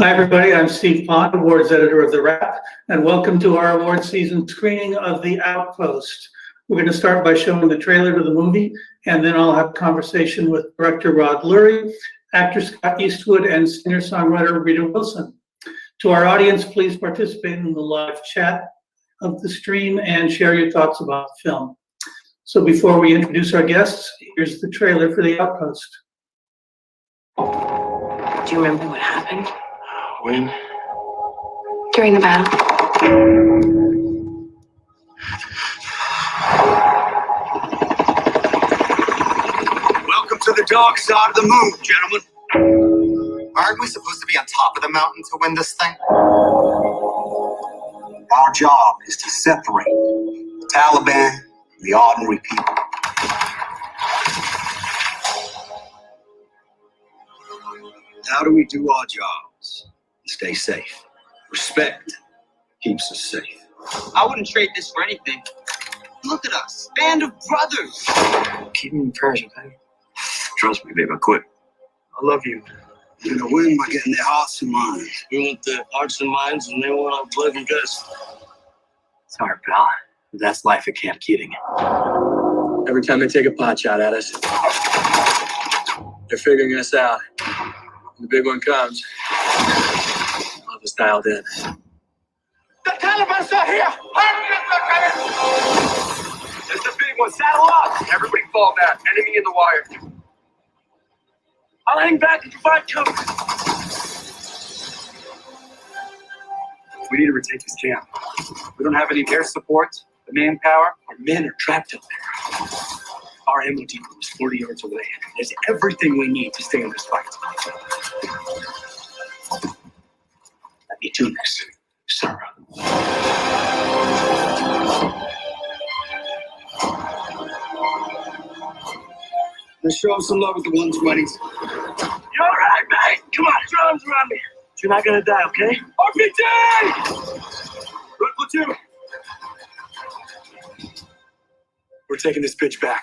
Hi, everybody. I'm Steve Pond, awards editor of TheWrap, and welcome to our award season screening of The Outpost. We're going to start by showing the trailer to the movie, and then I'll have a conversation with director Rod Lurie, actor Scott Eastwood, and singer-songwriter Rita Wilson. To our audience, please participate in the live chat of the stream and share your thoughts about the film. So before we introduce our guests, here's the trailer for The Outpost. Do you remember what happened? When? During the battle. Welcome to the dark side of the moon, gentlemen. Aren't we supposed to be on top of the mountain to win this thing? Our job is to separate the Taliban from the ordinary people. How do we do our jobs? Stay safe. Respect keeps us safe. I wouldn't trade this for anything. Look at us, band of brothers. Keep me encouraging, baby. Trust me, babe, I quit. I love you. You're gonna win by getting their hearts and minds. We want their hearts and minds, and they want our blood and guts. Sorry, pal. That's life at Camp Keating. Every time they take a pot shot at us, they're figuring us out. When the big one comes, I'll just dialed in. The Taliban's not here! It's the big one. Saddle up! Everybody fall back. Enemy in the wire. I'll hang back and provide cover. We need to retake this camp. We don't have any air support, the manpower. Our men are trapped up there. Our ammo depot is 40 yards away. There's everything we need to stay in this fight. Let me do this, sir. Let's show them some love with the 120s. You're all right, mate. Come on, your arms around me. You're not gonna die, okay? RPG! Good platoon. We're taking this pitch back.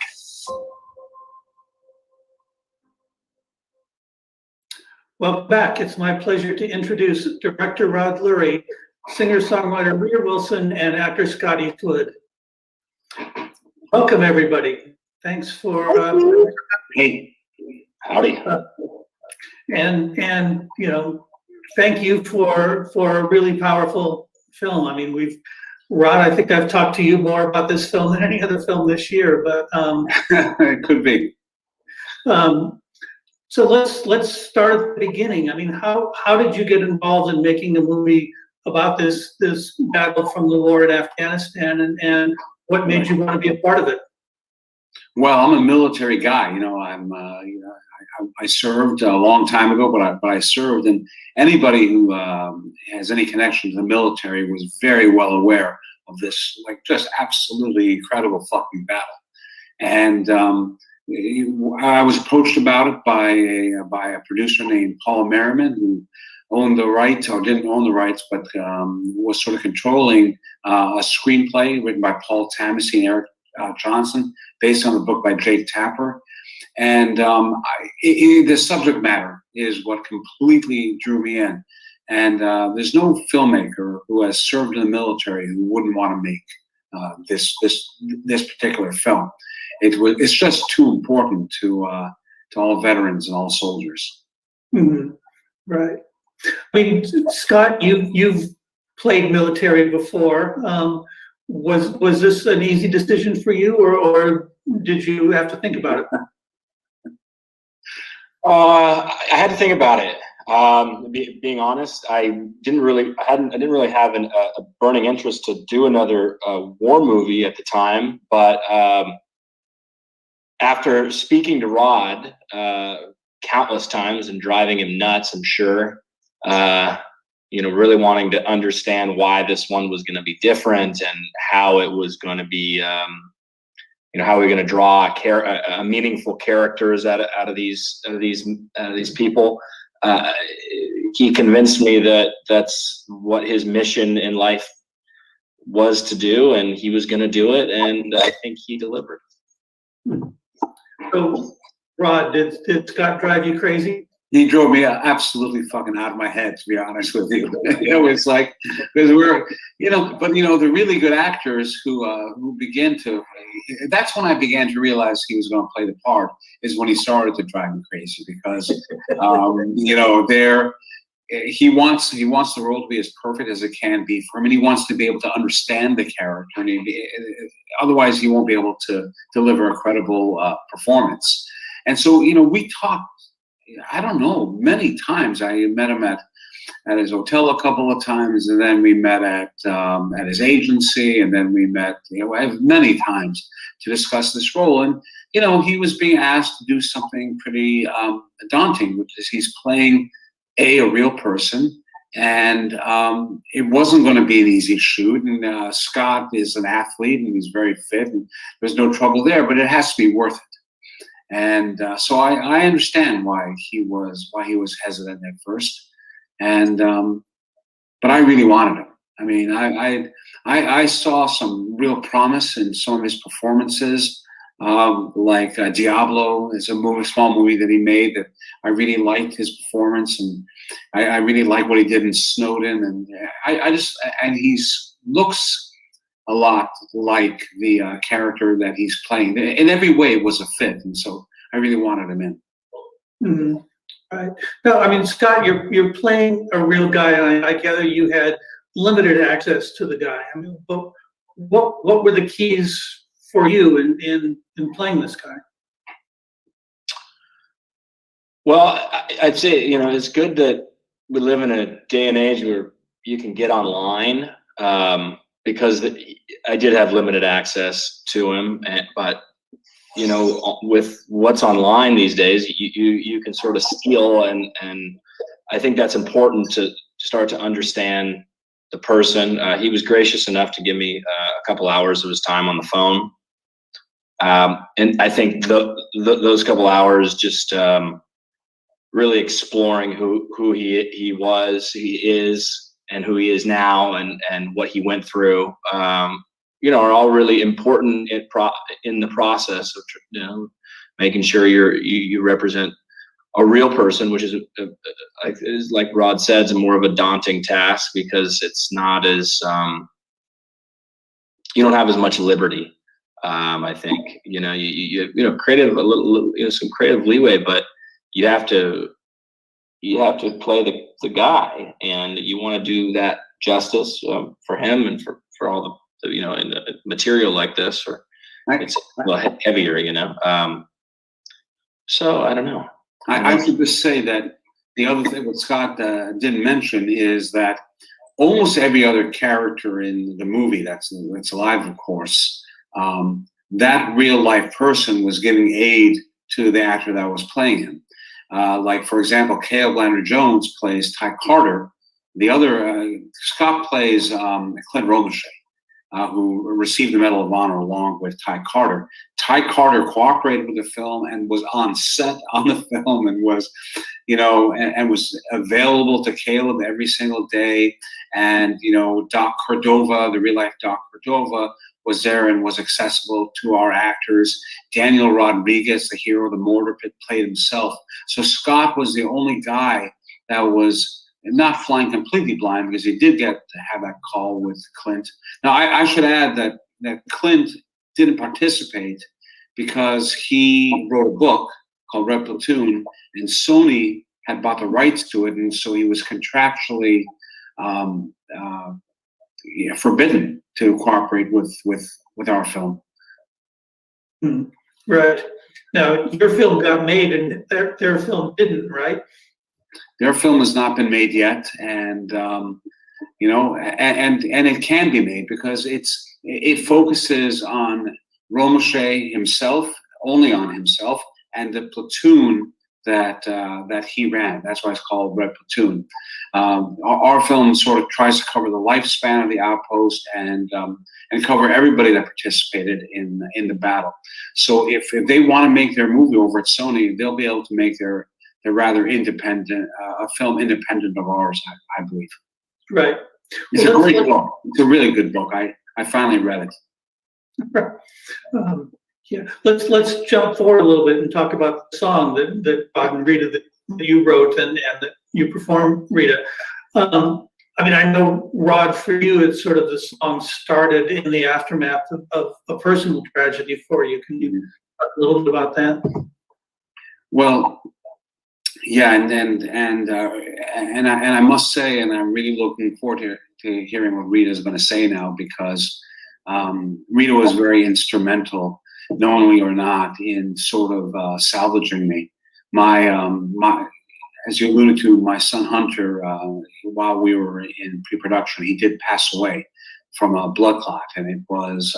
Welcome back. It's my pleasure to introduce director Rod Lurie, singer-songwriter Rita Wilson, and actor Scott Eastwood. Welcome, everybody. Thanks for Hey, howdy. and you know, thank you for a really powerful film. I mean, Rod, I think I've talked to you more about this film than any other film this year, but It could be. So let's start at the beginning. I mean, how did you get involved in making a movie about this battle from the war in Afghanistan, and what made you want to be a part of it? Well, I'm a military guy. I served a long time ago, but I served, and anybody who has any connection to the military was very well aware of this, like, just absolutely incredible fucking battle. And I was approached about it by a producer named Paul Merriman, who owned the rights, or didn't own the rights, but was sort of controlling a screenplay written by Paul Tamasi and Eric Johnson, based on the book by Jake Tapper. And the subject matter is what completely drew me in. And there's no filmmaker who has served in the military who wouldn't want to make this particular film. It's just too important to all veterans and all soldiers. Mm-hmm. Right. I mean, Scott, you've played military before. Was this an easy decision for you, or did you have to think about it? I had to think about it. Being honest, I didn't really have a burning interest to do another war movie at the time. But after speaking to Rod countless times and driving him nuts, I'm sure, really wanting to understand why this one was going to be different and how it was going to be, how we're going to draw a meaningful characters out of these people. He convinced me that that's what his mission in life was to do, and he was going to do it, and I think he delivered. So, Rod, did Scott drive you crazy? He drove me absolutely fucking out of my head, to be honest with you. It was like, because we're, but the really good actors who begin to, that's when I began to realize he was going to play the part, is when he started to drive me crazy, because, he wants the role to be as perfect as it can be for him, and he wants to be able to understand the character, and otherwise he won't be able to deliver a credible performance. And so, we talked, I don't know, many times. I met him at his hotel a couple of times, and then we met at his agency, and then we met many times to discuss this role. And he was being asked to do something pretty daunting, which is he's playing a real person, and it wasn't going to be an easy shoot. And Scott is an athlete, and he's very fit, and there's no trouble there, but it has to be worth it. And so I understand why he was hesitant at first, and but I really wanted him. I mean, I saw some real promise in some of his performances, like Diablo is a small movie that he made that I really liked his performance, and I really like what he did in Snowden, and he looks a lot like the character that he's playing. In every way, it was a fit, and so I really wanted him in. Mm-hmm. Right. No, I mean, Scott, you're playing a real guy, and I gather you had limited access to the guy. I mean, but what were the keys for you in playing this guy? Well, I'd say it's good that we live in a day and age where you can get online. Because I did have limited access to him, but with what's online these days, you can sort of steal, and I think that's important to start to understand the person. He was gracious enough to give me a couple hours of his time on the phone, and I think those couple hours just really exploring who he was, he is, and who he is now, and what he went through, are all really important in the process of making sure you represent a real person, which is like Rod said, is more of a daunting task, because it's not as you don't have as much liberty. I think you creative a little some creative leeway, but you have to play the guy, and you want to do that justice for him and for all the in a material like this, or it's a little heavier, so I don't know. I should just say that the other thing what Scott didn't mention is that almost every other character in the movie that's alive, of course, that real life person was giving aid to the actor that was playing him. Like, for example, Caleb Landry Jones plays Ty Carter. The other, Scott plays Clint Romeshay, who received the Medal of Honor along with Ty Carter. Ty Carter cooperated with the film and was on set on the film, and was, and was available to Caleb every single day. And, Doc Cordova, the real life Doc Cordova, was there and was accessible to our actors. Daniel Rodriguez, the hero of the mortar pit, played himself. So Scott was the only guy that was not flying completely blind, because he did get to have that call with Clint. Now, I should add that Clint didn't participate because he wrote a book called Red Platoon, and Sony had bought the rights to it, and so he was contractually forbidden to cooperate with our film. Right. Now, your film got made, and their film didn't, right? Their film has not been made yet, and and it can be made, because it focuses on Romeshay himself, only on himself, and the platoon that he ran. That's why it's called Red Platoon. Our film sort of tries to cover the lifespan of the outpost and cover everybody that participated in the battle. So if they want to make their movie over at Sony, they'll be able to make their rather independent a film independent of ours, I believe. Right. It's a great book. It's a really good book. I finally read it. Yeah, let's jump forward a little bit and talk about the song that Bob and Rita that you wrote and that you performed, Rita. I mean, I know, Rod, for you, it's sort of the song started in the aftermath of a personal tragedy for you. Can you talk a little bit about that? Well, yeah, and I must say, and I'm really looking forward to hearing what Rita is going to say now, because Rita was very instrumental, knowingly or not, in sort of salvaging me. As you alluded to, my son Hunter, while we were in pre-production, he did pass away from a blood clot, and it was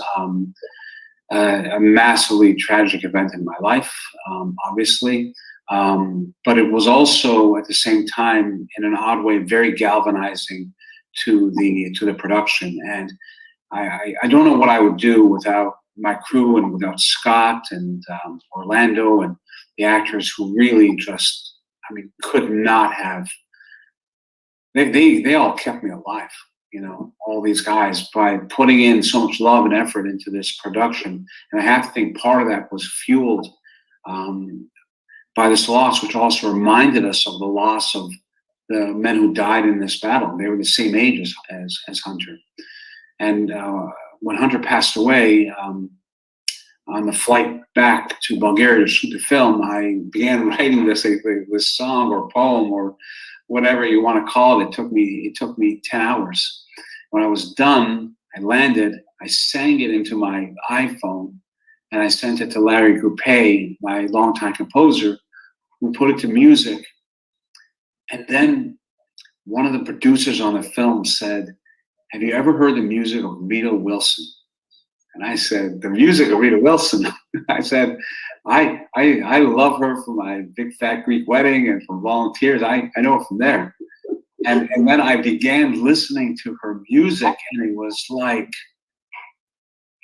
a massively tragic event in my life, obviously. But it was also, at the same time, in an odd way, very galvanizing to the production. And I don't know what I would do without my crew and without Scott and Orlando and the actors who really just, I mean, could not have. They all kept me alive, you know, all these guys, by putting in so much love and effort into this production. And I have to think part of that was fueled by this loss, which also reminded us of the loss of the men who died in this battle. They were the same age as Hunter. And when Hunter passed away, on the flight back to Bulgaria to shoot the film, I began writing this song or poem or whatever you want to call it. It took me 10 hours. When I was done, I landed, I sang it into my iPhone, and I sent it to Larry Groupé, my longtime composer, who put it to music. And then one of the producers on the film said, "Have you ever heard the music of Rita Wilson?" And I said, "The music of Rita Wilson?" I said, I love her from My Big Fat Greek Wedding and from Volunteers. I know it from there. And then I began listening to her music, and it was like,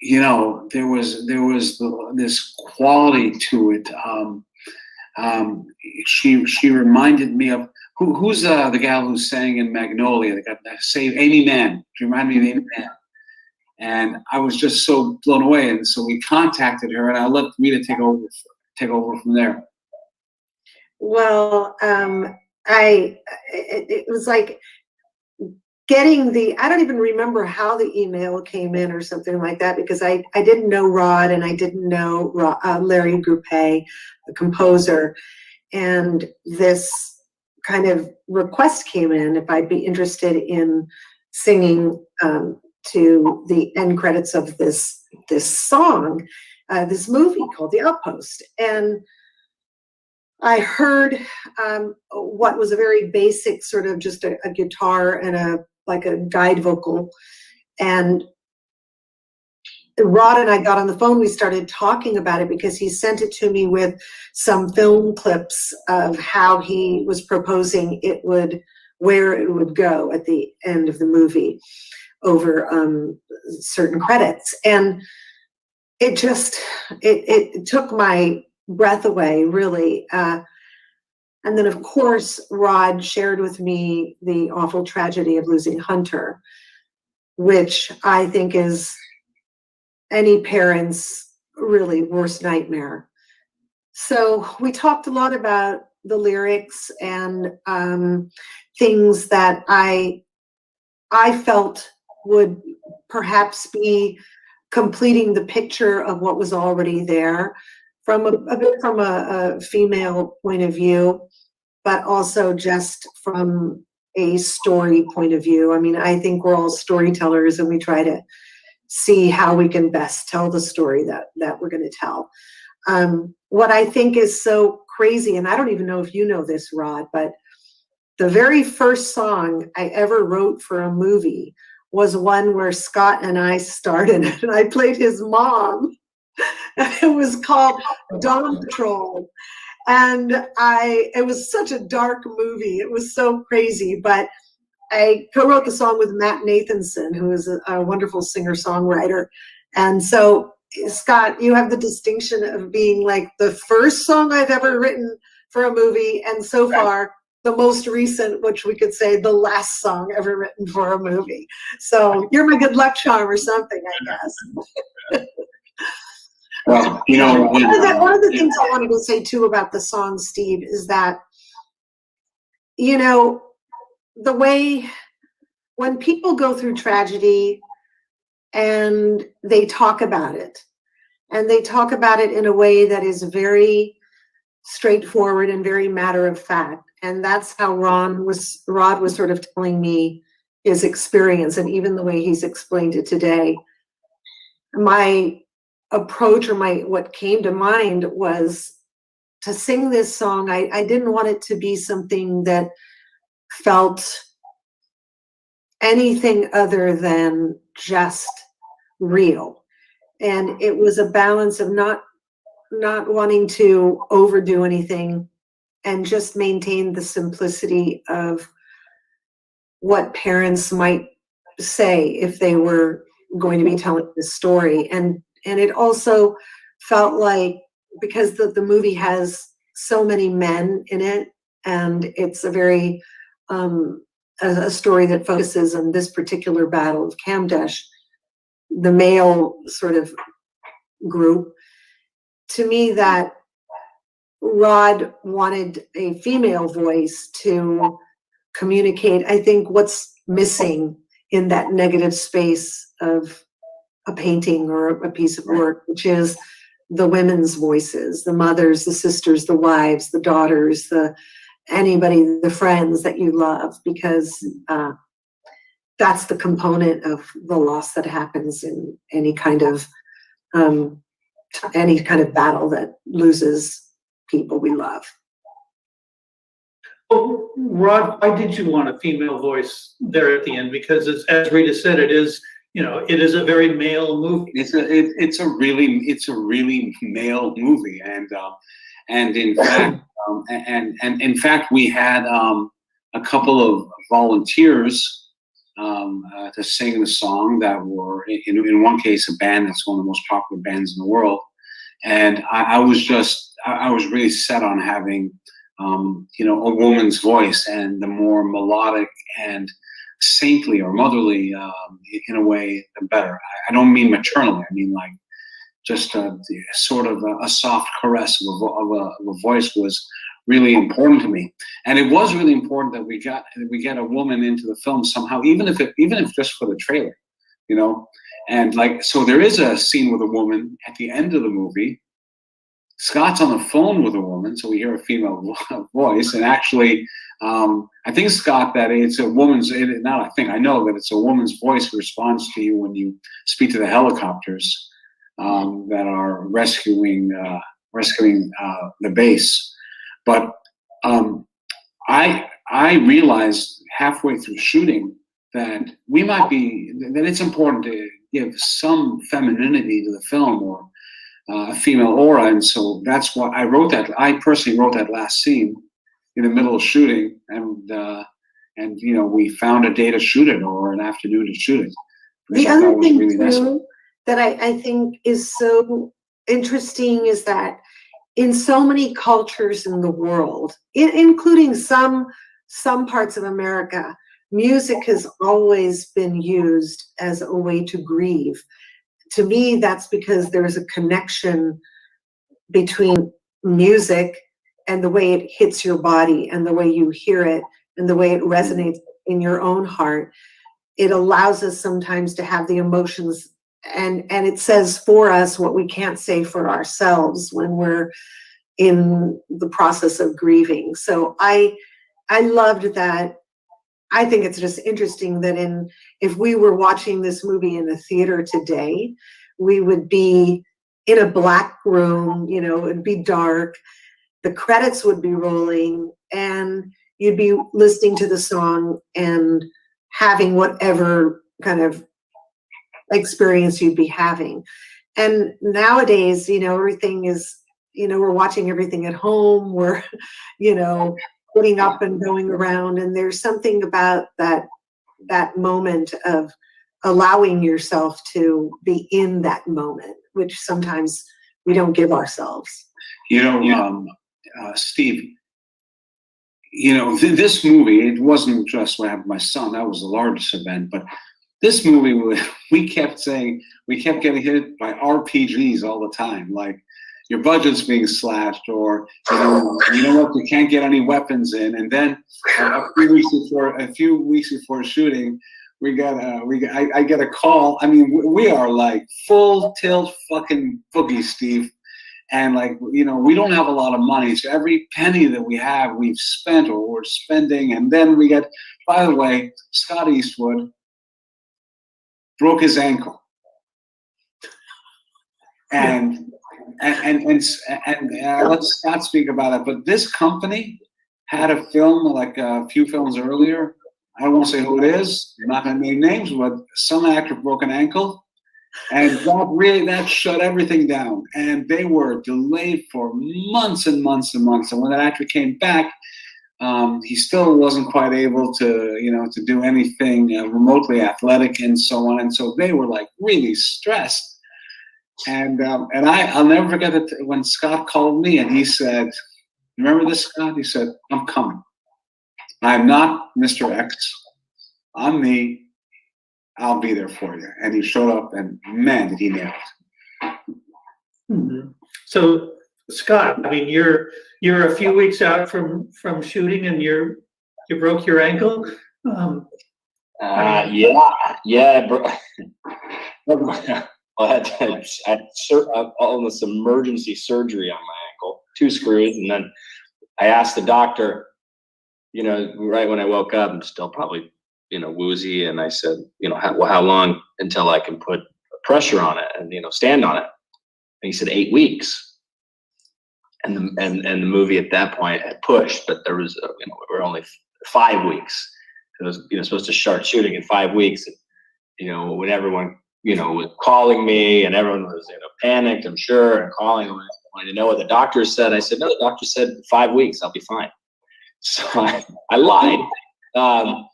you know, there was this quality to it. She reminded me of who's the gal who sang in Magnolia that got saved, Amy Mann. She reminded me of Amy Mann. And I was just so blown away. And so we contacted her, and I let Rita take over from there. Well, it was like getting I don't even remember how the email came in or something like that, because I didn't know Rod, and I didn't know Larry Groupé, the composer. And this kind of request came in if I'd be interested in singing to the end credits of this song, this movie called The Outpost. And I heard what was a very basic sort of just a guitar and a guide vocal. And Rod and I got on the phone, we started talking about it, because he sent it to me with some film clips of how he was proposing where it would go at the end of the movie over certain credits. And it just, it took my breath away, really. And then, of course, Rod shared with me the awful tragedy of losing Hunter, which I think is any parent's really worst nightmare. So we talked a lot about the lyrics and things that I felt would perhaps be completing the picture of what was already there from a female point of view, but also just from a story point of view. I mean, I think we're all storytellers, and we try to see how we can best tell the story that we're going to tell. What I think is so crazy, and I don't even know if you know this, Rod, but the very first song I ever wrote for a movie was one where Scott and I starred in it, and I played his mom. It was called Dawn Patrol. And it was such a dark movie. It was so crazy, but I co-wrote the song with Matt Nathanson, who is a wonderful singer-songwriter. And so, Scott, you have the distinction of being like the first song I've ever written for a movie, and so far, the most recent, which we could say the last song ever written for a movie. So you're my good luck charm or something, I guess. Well, you know, one of the things I wanted to say too about the song, Steve, is that you know, the way when people go through tragedy and they talk about it, and they talk about it in a way that is very straightforward and very matter of fact. And that's how Rod was sort of telling me his experience, and even the way he's explained it today. My approach, or what came to mind, was to sing this song. I didn't want it to be something that felt anything other than just real. And it was a balance of not wanting to overdo anything and just maintain the simplicity of what parents might say if they were going to be telling this story. And it also felt like, because the movie has so many men in it, and it's a very a story that focuses on this particular battle of Kamdesh, the male sort of group. To me, that Rod wanted a female voice to communicate, I think, what's missing in that negative space of a painting or a piece of work, which is the women's voices, the mothers, the sisters, the wives, the daughters, anybody, the friends that you love, because that's the component of the loss that happens in any kind of battle that loses people we love. Well, Rod, why did you want a female voice there at the end? Because as Rita said, it is a very male movie. It's a really male movie, and in fact, in fact, we had a couple of volunteers to sing the song that were, in one case, a band that's one of the most popular bands in the world, and I was really set on having a woman's voice, and the more melodic and saintly or motherly, in a way, the better. I don't mean maternally. I mean like just a sort of a soft caress of a voice was really important to me, and it was really important that we get a woman into the film somehow, even if just for the trailer, and like, so there is a scene with a woman at the end of the movie. Scott's on the phone with a woman, so we hear a female voice, and actually, I think, Scott, that it's a woman's, I know that it's a woman's voice who responds to you when you speak to the helicopters that are rescuing the base. But I realized halfway through shooting that that it's important to give some femininity to the film, or a female aura, and so that's why I wrote that. I personally wrote that last scene in the middle of shooting, and we found a day to shoot it, or an afternoon to shoot it. The other thing too that I think is so interesting is that in so many cultures in the world, including some parts of America, music has always been used as a way to grieve. To me, that's because there's a connection between music and the way it hits your body, and the way you hear it, and the way it resonates in your own heart. It allows us sometimes to have the emotions, and it says for us what we can't say for ourselves when we're in the process of grieving. So I loved that. I think it's just interesting that if we were watching this movie in a theater today, we would be in a black room, it'd be dark, the credits would be rolling, and you'd be listening to the song and having whatever kind of experience you'd be having. And nowadays, everything is, we're watching everything at home, we're, putting up and going around, and there's something about that moment of allowing yourself to be in that moment, which sometimes we don't give ourselves. Steve, this movie, it wasn't just what happened to my son, that was the largest event, but this movie, we kept getting hit by RPGs all the time. Like, your budget's being slashed, or you know what, you can't get any weapons in. And then a few weeks before shooting, I get a call. I mean, we are like full tilt fucking boogie, Steve. And like, we don't have a lot of money. So every penny that we have, we've spent or we're spending. And then we get, by the way, Scott Eastwood broke his ankle. And let Scott speak about it. But this company had a film, like a few films earlier. I don't want to say who it is. I'm not going to name names, but some actor broke an ankle. And that shut everything down. And they were delayed for months and months and months. And when that actor came back, he still wasn't quite able to, to do anything remotely athletic and so on. And so they were like really stressed. And I'll never forget it when Scott called me and he said, "Remember this, Scott?" He said, "I'm coming. I'm not Mr. X. I'm me. I'll be there for you." And he showed up, and man, did he nail it. Mm-hmm. So, Scott, I mean, you're a few weeks out from shooting, and you broke your ankle. I had almost emergency surgery on my ankle, 2 screws, and then I asked the doctor, right when I woke up, I'm still probably woozy, and I said, how long until I can put pressure on it and stand on it? And he said 8 weeks. And the movie at that point had pushed, but there was we were only 5 weeks. It was supposed to start shooting in 5 weeks. And, when everyone was calling me and everyone was panicked, I'm sure, and calling, wanting to know what the doctor said. I said, no, the doctor said 5 weeks, I'll be fine. So I lied. I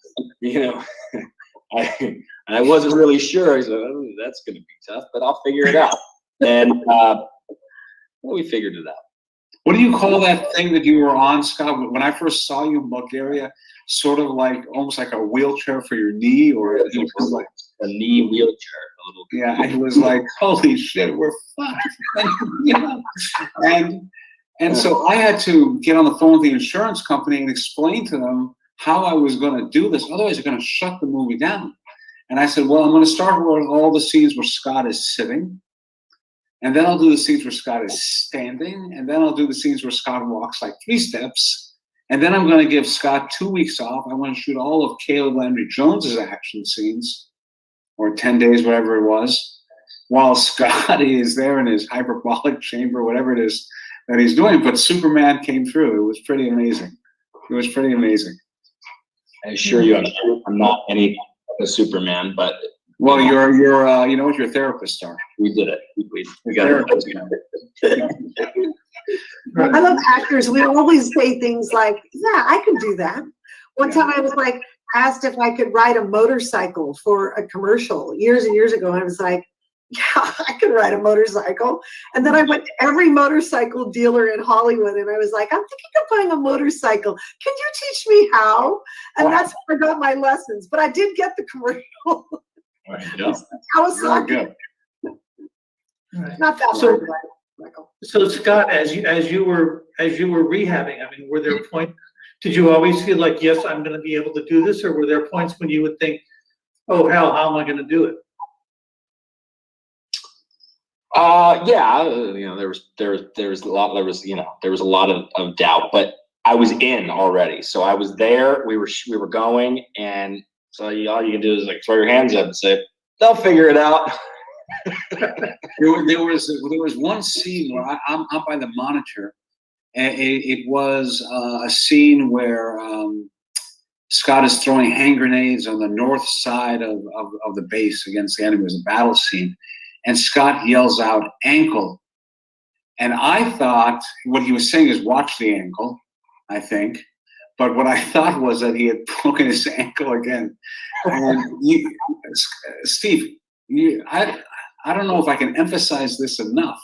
wasn't really sure. So that's going to be tough, but I'll figure it out. And we figured it out. What do you call that thing that you were on, Scott? When I first saw you in Bulgaria, sort of like almost like a wheelchair for your knee, or it was like a knee wheelchair. Yeah, it was like, holy shit, we're fucked. And so I had to get on the phone with the insurance company and explain to them how I was going to do this. Otherwise, they're going to shut the movie down. And I said, well, I'm going to start with all the scenes where Scott is sitting. And then I'll do the scenes where Scott is standing. And then I'll do the scenes where Scott walks like 3 steps. And then I'm going to give Scott 2 weeks off. I want to shoot all of Caleb Landry Jones's action scenes, or 10 days, whatever it was, while Scott is there in his hyperbolic chamber, whatever it is that he's doing. But Superman came through. It was pretty amazing. It was pretty amazing. I assure you, I'm not any Superman, but well, you're you know what, your therapist are. We did it. We got it. I love actors. We always say things like, "Yeah, I could do that." One time, I was like asked if I could ride a motorcycle for a commercial years and years ago, and I was like, "Yeah, I could ride a motorcycle." And then I went to every motorcycle dealer in Hollywood, and I was like, "I'm thinking of buying a motorcycle. Can you teach me how?" And that's how I got my lessons. But I did get the commercial. Very good. Not that So, Michael. So Scott, as you were rehabbing, I mean, were there points? Did you always feel like, yes, I'm going to be able to do this, or were there points when you would think, oh hell, how am I going to do it? Yeah, there was a lot of doubt, but I was in already. So I was there. We were going, and so all you can do is like throw your hands up and say, "They'll figure it out." There was one scene where I'm up by the monitor, and it was a scene where Scott is throwing hand grenades on the north side of the base against the enemy. It was a battle scene. And Scott yells out, "Ankle." And I thought what he was saying is watch the ankle, I think. But what I thought was that he had broken his ankle again. And Steve, I don't know if I can emphasize this enough.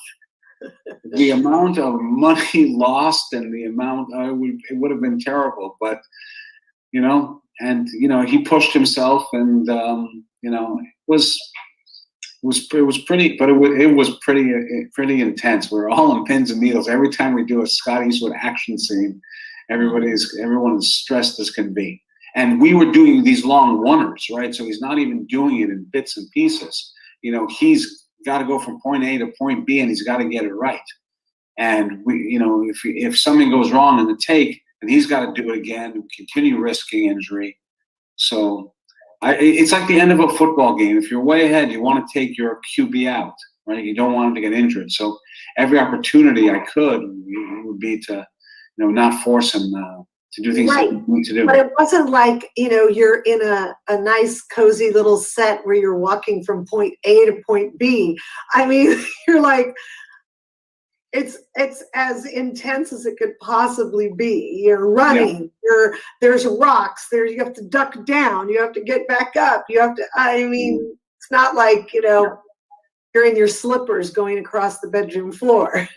The amount of money lost and the amount, it would have been terrible. But, he pushed himself, and, it was pretty, but it was pretty intense. We were all on pins and needles. Every time we do a Scott Eastwood action scene, everyone is stressed as can be. And we were doing these long oneers, right? So he's not even doing it in bits and pieces. You know, he's got to go from point A to point B, and he's got to get it right. And if something goes wrong in the take, then he's got to do it again and continue risking injury. So it's like the end of a football game. If you're way ahead, you want to take your QB out, right? You don't want him to get injured. So every opportunity I could would be to, not force him to do things Right. that we need to do. But it wasn't like, you're in a nice, cozy little set where you're walking from point A to point B. I mean, you're like, it's as intense as it could possibly be. You're running, there's rocks, you have to duck down, you have to get back up, it's not like, you're in your slippers going across the bedroom floor.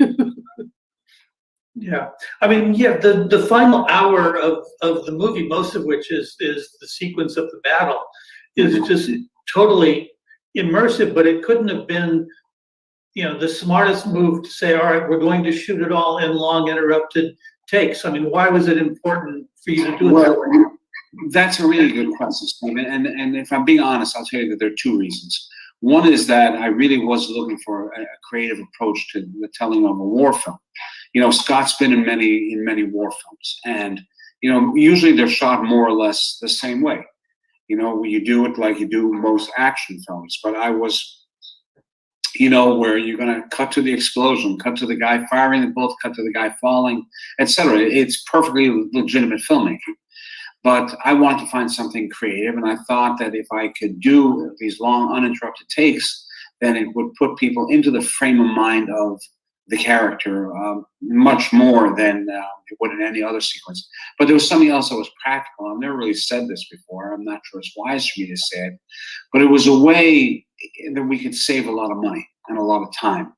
Yeah, the final hour of the movie, most of which is the sequence of the battle, is just totally immersive. But it couldn't have been, the smartest move to say, all right, we're going to shoot it all in long, interrupted takes. Why was it important for you to do it that way? That's a really good question, Stephen. And if I'm being honest, I'll tell you that there are two reasons. One is that I really was looking for a creative approach to the telling of a war film. Scott's been in many war films, and usually they're shot more or less the same way. You do it like you do most action films. But I was, where you're going to cut to the explosion, cut to the guy firing the bullet, cut to the guy falling, etc. It's perfectly legitimate filmmaking. But I wanted to find something creative, and I thought that if I could do these long, uninterrupted takes, then it would put people into the frame of mind of the character much more than it would in any other sequence. But there was something else that was practical. I've never really said this before. I'm not sure it's wise for me to say it, but it was a way that we could save a lot of money and a lot of time.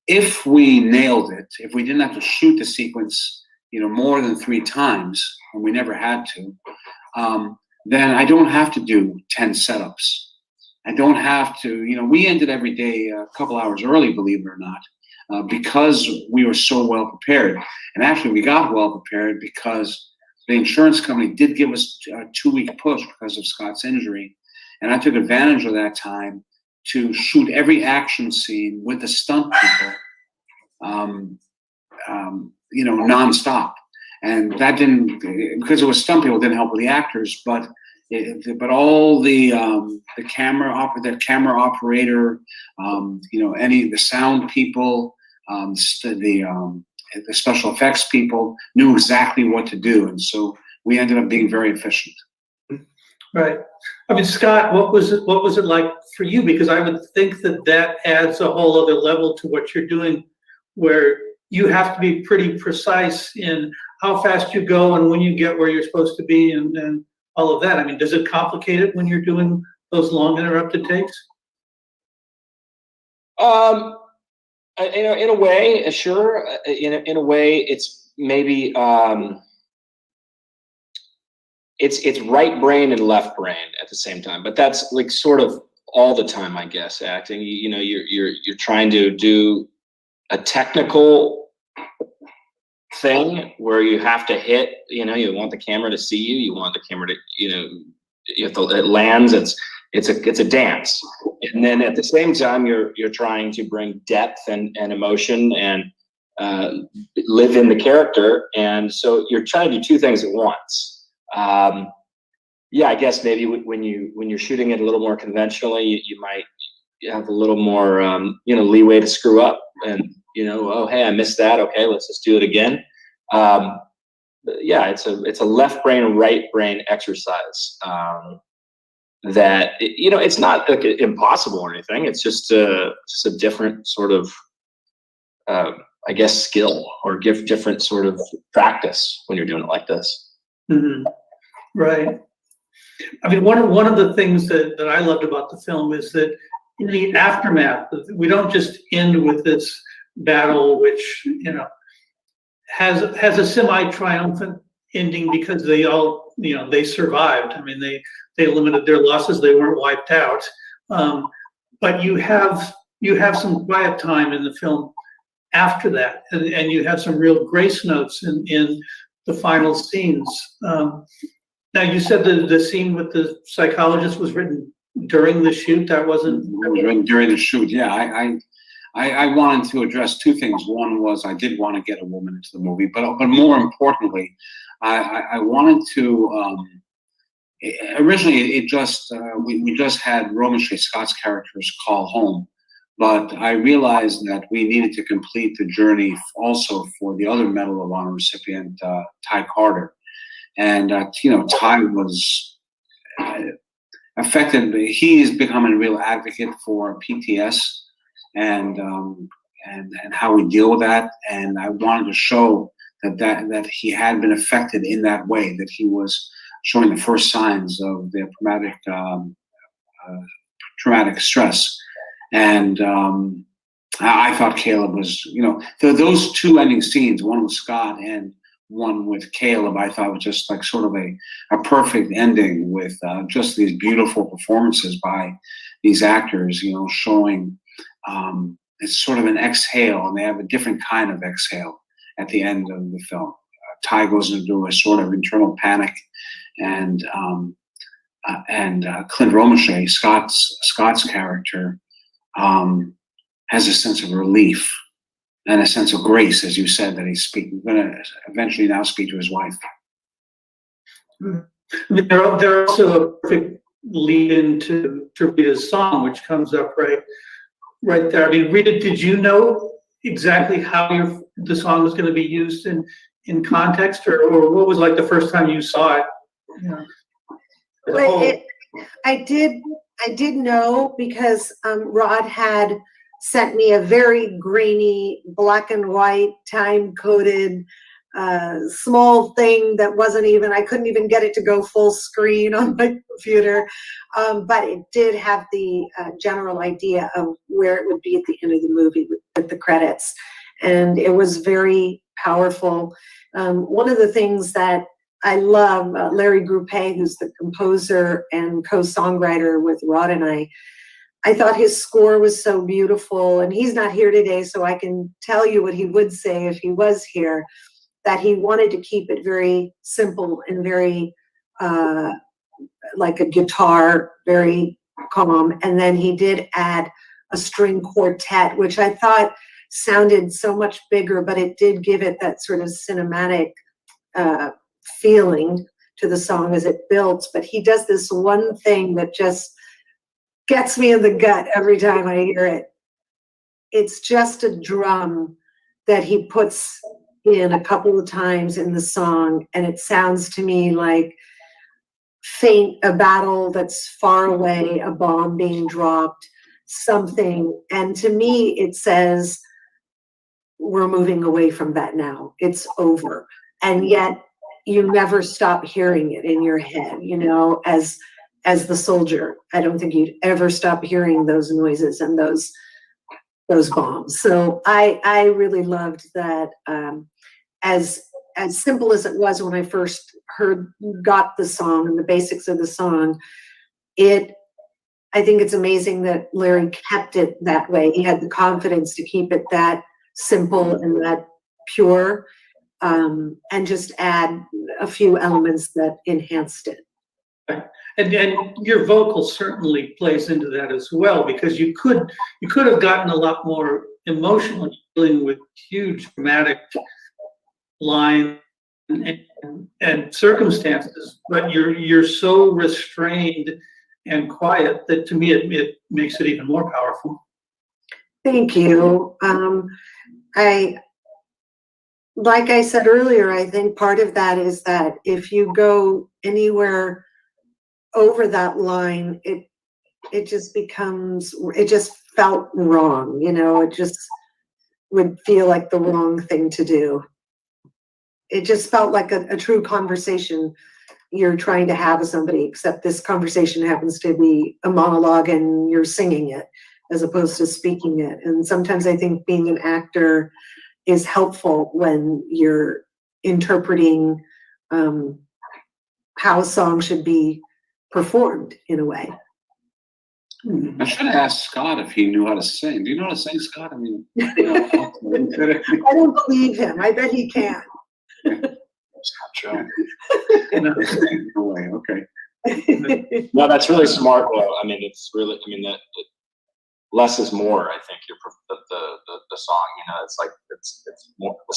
If we nailed it, if we didn't have to shoot the sequence more than 3 times, and we never had to, then I don't have to do 10 setups. I don't have to, we ended every day a couple hours early, believe it or not, because we were so well prepared. And actually, we got well prepared because the insurance company did give us a 2-week push because of Scott's injury. And I took advantage of that time to shoot every action scene with the stunt people, nonstop. And that didn't, because it was stunt people, didn't help with the actors, but all the camera operator, the sound people, the special effects people knew exactly what to do, and so we ended up being very efficient. Right. Scott, what was it like for you? Because I would think that adds a whole other level to what you're doing, where you have to be pretty precise in how fast you go and when you get where you're supposed to be and all of that. Does it complicate it when you're doing those long interrupted takes? In a way, sure. In a way, it's maybe it's right brain and left brain at the same time. But that's like sort of all the time, I guess. Acting, you're trying to do a technical thing where you have to hit. You want the camera to see you. You want the camera to, if it lands, it's a dance. And then at the same time, you're trying to bring depth and emotion and live in the character. And so you're trying to do 2 things at once. I guess maybe when you're shooting it a little more conventionally, you might have a little more leeway to screw up and oh hey, I missed that. Okay, let's just do it again. It's a left brain and right brain exercise. That it's not like impossible or anything. It's just a different sort of I guess skill or different sort of practice when you're doing it like this. Mm-hmm. Right. One of the things that I loved about the film is that in the aftermath, we don't just end with this battle, which has a semi-triumphant ending because they all they survived. They limited their losses; they weren't wiped out. but you have some quiet time in the film after that, and you have some real grace notes in the final scenes. Now, you said the scene with the psychologist was written during the shoot. That wasn't during the shoot. Yeah, I wanted to address two things. One was I did want to get a woman into the movie, but more importantly, I wanted to. Originally, it just we just had Roman J. Scott's characters call home, but I realized that we needed to complete the journey also for the other Medal of Honor recipient, Ty Carter, and Ty was affected. He's becoming a real advocate for PTS and how we deal with that, and I wanted to show that he had been affected in that way, that he was showing the first signs of the traumatic stress. And I thought Caleb was, those two ending scenes, one with Scott and one with Caleb, I thought was just like sort of a perfect ending with just these beautiful performances by these actors, showing it's sort of an exhale, and they have a different kind of exhale at the end of the film. Ty goes into a sort of internal panic, and Clint Romeshay, Scott's character, has a sense of relief and a sense of grace, as you said, that he's going to eventually now speak to his wife. They're also a perfect lead-in to Rita's song, which comes up right there. I mean, Rita, did you know exactly how the song was going to be used in context, or what was like the first time you saw it? I did know because Rod had sent me a very grainy, black and white, time-coded, small thing that I couldn't even get it to go full screen on my computer, but it did have the general idea of where it would be at the end of the movie with the credits, and it was very powerful. One of the things that I love, Larry Groupé, who's the composer and co-songwriter with Rod and I thought his score was so beautiful, and he's not here today, so I can tell you what he would say if he was here, that he wanted to keep it very simple and very like a guitar, very calm. And then he did add a string quartet, which I thought sounded so much bigger, but it did give it that sort of cinematic feeling to the song as it builds. But he does this one thing that just gets me in the gut every time I hear it. It's just a drum that he puts in a couple of times in the song, and it sounds to me like a battle that's far away, a bomb being dropped, something. And to me, it says, we're moving away from that now. It's over. And yet you never stop hearing it in your head, as the soldier. I don't think you'd ever stop hearing those noises and those bombs. So I really loved that. As simple as it was when I first got the song and the basics of the song, I think it's amazing that Larry kept it that way. He had the confidence to keep it that simple and that pure, and just add a few elements that enhanced it. And your vocal certainly plays into that as well, because you could have gotten a lot more emotional dealing with huge dramatic lines and circumstances, but you're so restrained and quiet that to me it makes it even more powerful. Thank you. Like I said earlier, I think part of that is that if you go anywhere over that line, it just felt wrong, it just would feel like the wrong thing to do. It just felt like a true conversation you're trying to have with somebody, except this conversation happens to be a monologue and you're singing it as opposed to speaking it. And sometimes I think being an actor is helpful when you're interpreting how a song should be performed in a way. I should have asked Scott if he knew how to sing. Do you know how to sing, Scott? I mean, I don't believe him. I bet he can. no way. Okay. No, that's really smart, though. I mean, it's really, I mean, that less is more. I think the song, you know, it's like it's more the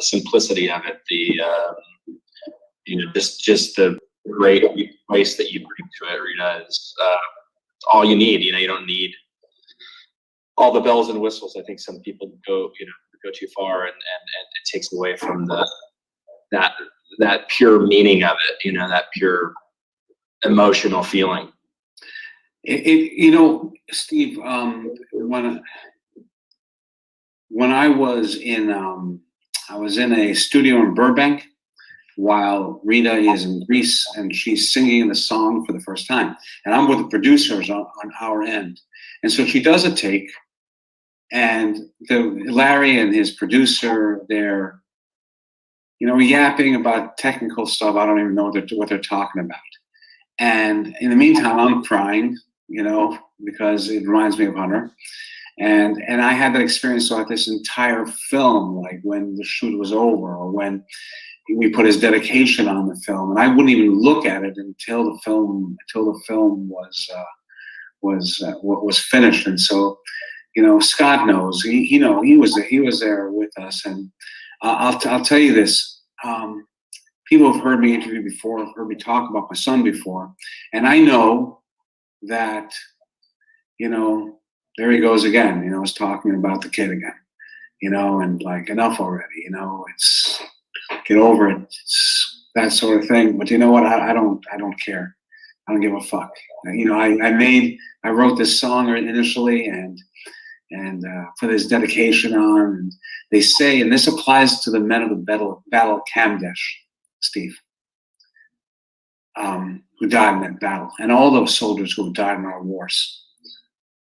simplicity of it. The you know, just the great place that you bring to it, Rita, is all you need. You know, you don't need all the bells and whistles. I think some people go too far, and it takes away from that pure meaning of it. You know, that pure emotional feeling. You know, Steve, when I was in a studio in Burbank while Rita is in Greece, and she's singing the song for the first time, and I'm with the producers on our end, and so she does a take, and Larry and his producer, they're, you know, yapping about technical stuff. I don't even know what they're talking about. And in the meantime, I'm crying, you know, because it reminds me of Hunter. And I had that experience throughout this entire film, like when the shoot was over, or when we put his dedication on the film, and I wouldn't even look at it until the film was finished. And so, you know, Scott knows. He was there with us, and I'll tell you this. People have heard me interview before, have heard me talk about my son before, and I know that, you know, there he goes again. You know, he's talking about the kid again. You know, and like, enough already. You know, it's, get over it. It's that sort of thing. But you know what? I don't care. I don't give a fuck. You know, I wrote this song initially, and put this dedication on. And they say, and this applies to the men of the battle of Kamdesh, Steve, who died in that battle, and all those soldiers who have died in our wars.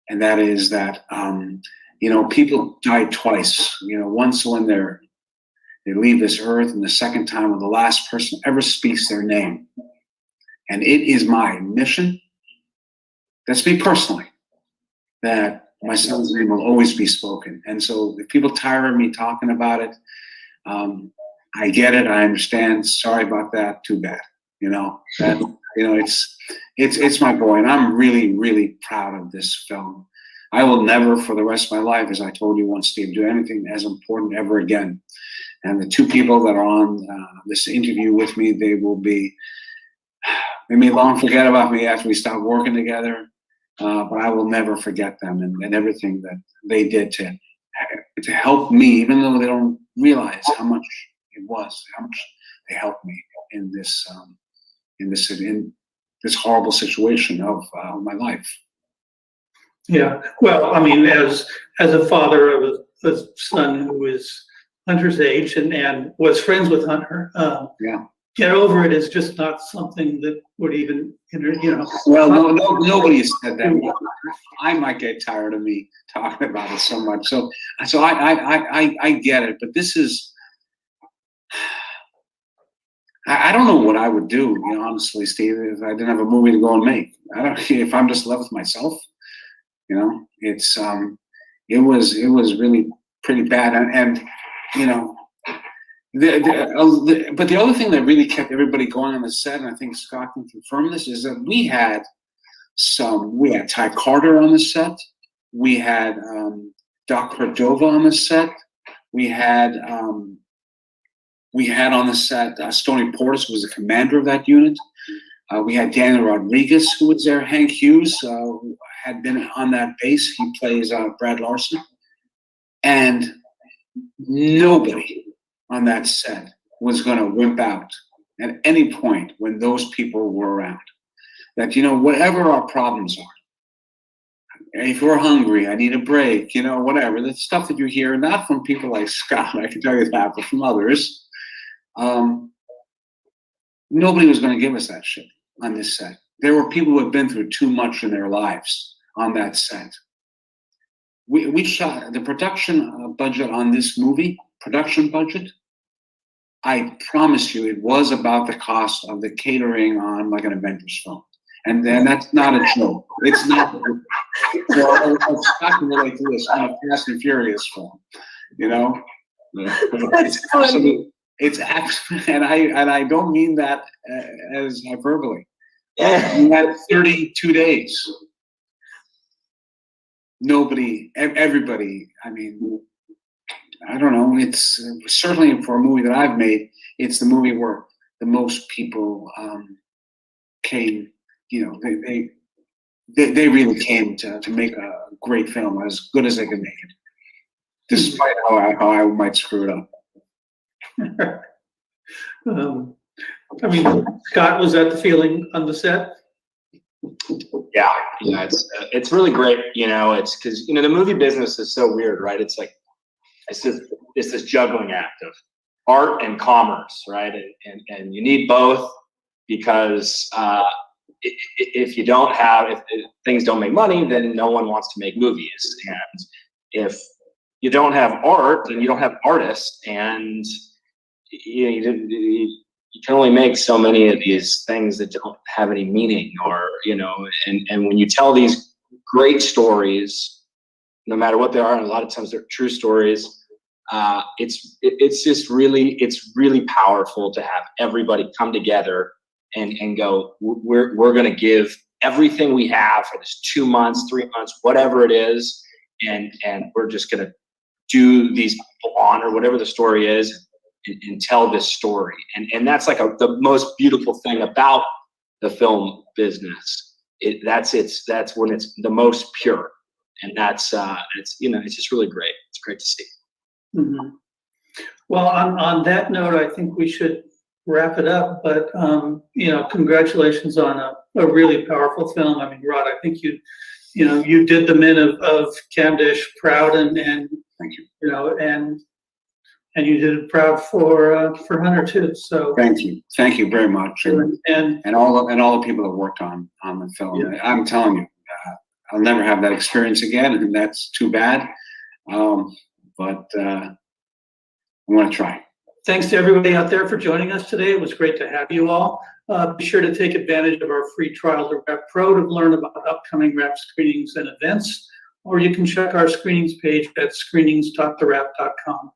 And that is that, you know, people die twice. You know, once when they leave this earth, and the second time when the last person ever speaks their name. And it is my mission, that's me personally, that my son's name will always be spoken. And so if people tire of me talking about it, I get it, I understand. Sorry about that, too bad. You know, that, you know, it's my boy, and I'm really, really proud of this film. I will never, for the rest of my life, as I told you once, Steve, do anything as important ever again. And the two people that are on this interview with me, they may long forget about me after we stop working together, but I will never forget them and everything that they did to help me, even though they don't realize how much it was, how much they helped me in this horrible situation of my life. Yeah, well, I mean, as a father of a son who is Hunter's age and was friends with Hunter, get over it is just not something that would even, you know. Well, nobody has said that. I might get tired of me talking about it so much. So I get it, but this is, I don't know what I would do, you know, honestly, Steve, if I didn't have a movie to go and make. I don't, if I'm just left with myself, you know. It's it was really pretty bad, and you know, but the other thing that really kept everybody going on the set, and I think Scott can confirm this, is that we had Ty Carter on the set, we had Doc Cordova on the set, we had on the set Stoney Portis, who was the commander of that unit. We had Daniel Rodriguez, who was there. Hank Hughes, who had been on that base. He plays Brad Larson. And nobody on that set was going to wimp out at any point when those people were around. That, you know, whatever our problems are, if we're hungry, I need a break, you know, whatever, the stuff that you hear, not from people like Scott, I can tell you that, but from others, nobody was going to give us that shit on this set. There were people who had been through too much in their lives on that set. We shot the production budget on this movie, production budget, I promise you it was about the cost of the catering on like an Avengers film. And then that's not a joke. It's not. Well, Scott can relate to this on a Fast and Furious film, you know. That's funny. It's absolutely, and I don't mean that as hyperbole. You had 32 days. Nobody, everybody. I mean, I don't know. It's certainly for a movie that I've made. It's the movie where the most people came. You know, they really came to make a great film, as good as they could make it, despite how I might screw it up. I mean, Scott, was that the feeling on the set? Yeah, it's really great. You know, it's because the movie business is so weird, right? It's like it's this juggling act of art and commerce, right? And you need both because if you don't have, if things don't make money, then no one wants to make movies. And if you don't have art, then you don't have artists, and you can only make so many of these things that don't have any meaning, or and when you tell these great stories, no matter what they are, and a lot of times they're true stories, it's really powerful to have everybody come together and go, we're going to give everything we have for this 2 months, 3 months, whatever it is, and we're just going to do these people on, or whatever the story is, and tell this story. And that's like the most beautiful thing about the film business. That's when it's the most pure, and that's it's just really great. It's great to see. Mm-hmm. Well, on that note, I think we should wrap it up. But congratulations on a really powerful film. I mean, Rod, I think you did the men of Camdish proud, and thank you. And you did it proud for Hunter too. So thank you very much, and all the people that worked on the film. Yeah. I'm telling you, I'll never have that experience again, and that's too bad. But I want to try. Thanks to everybody out there for joining us today. It was great to have you all. Be sure to take advantage of our free trial TheWrap Pro to learn about upcoming wrap screenings and events, or you can check our screenings page at screenings.thewrap.com.